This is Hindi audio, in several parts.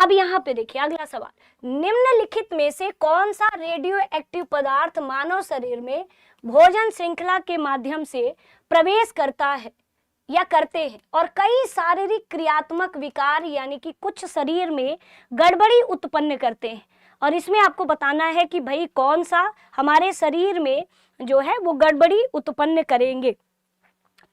अब यहाँ पे देखिए अगला सवाल, निम्नलिखित में से कौन सा रेडियो एक्टिव पदार्थ मानव शरीर में भोजन श्रृंखला के माध्यम से प्रवेश करता है या करते हैं और कई शारीरिक क्रियात्मक विकार यानी कि कुछ शरीर में गड़बड़ी उत्पन्न करते हैं। और इसमें आपको बताना है कि भाई कौन सा हमारे शरीर में जो है वो गड़बड़ी उत्पन्न करेंगे।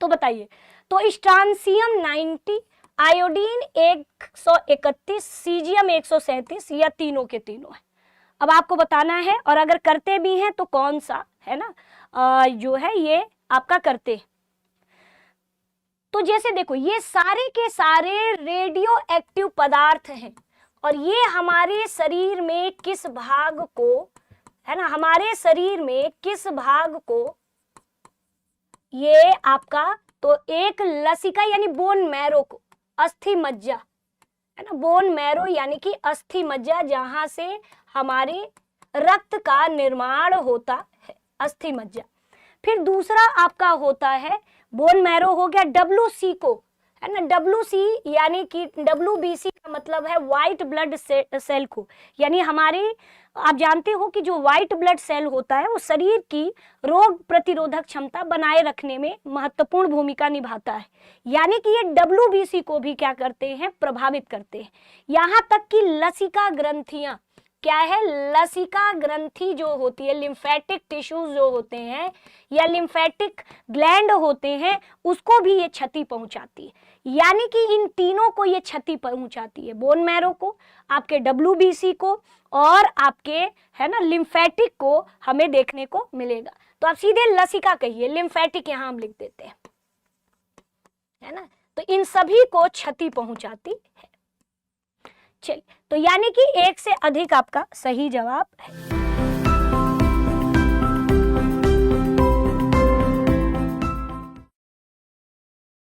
तो बताइए, तो स्ट्रांसियम 90, आयोडीन 131, सीजियम 137 या तीनों के तीनों है। अब आपको बताना है, और अगर करते भी हैं तो कौन सा है ना जो है ये आपका करते। तो जैसे देखो ये सारे के सारे रेडियो एक्टिव पदार्थ हैं और ये हमारे शरीर में किस भाग को है ना, हमारे शरीर में किस भाग को ये आपका, तो एक लसिका यानी बोन मैरो को, अस्थि मज्जा है ना, बोन मैरो यानी कि अस्थि मज्जा जहां से हमारे रक्त का निर्माण होता है, अस्थि मज्जा। फिर दूसरा आपका होता है बोन मैरो हो गया WC को है ना, WC यानी कि WBC का मतलब है व्हाइट ब्लड सेल को, यानी हमारे आप जानते हो कि जो व्हाइट ब्लड सेल होता है वो शरीर की रोग प्रतिरोधक क्षमता बनाए रखने में महत्वपूर्ण भूमिका निभाता है, यानी कि ये WBC को भी क्या करते हैं, प्रभावित करते हैं। यहाँ तक कि लसिका ग्रंथियां क्या है, लसिका ग्रंथि जो होती है, लिम्फेटिक टिश्यूज जो होते हैं या लिम्फेटिक ग्लैंड होते हैं, उसको भी ये क्षति पहुंचाती है, यानी कि इन तीनों को ये क्षति पहुंचाती है, बोन मैरो को, आपके WBC को और आपके है ना लिम्फेटिक को हमें देखने को मिलेगा। तो आप सीधे लसिका कहिए, लिम्फेटिक यहाँ हम लिख देते हैं है ना, तो इन सभी को क्षति पहुंचाती है। चलिए, तो यानी कि एक से अधिक आपका सही जवाब है।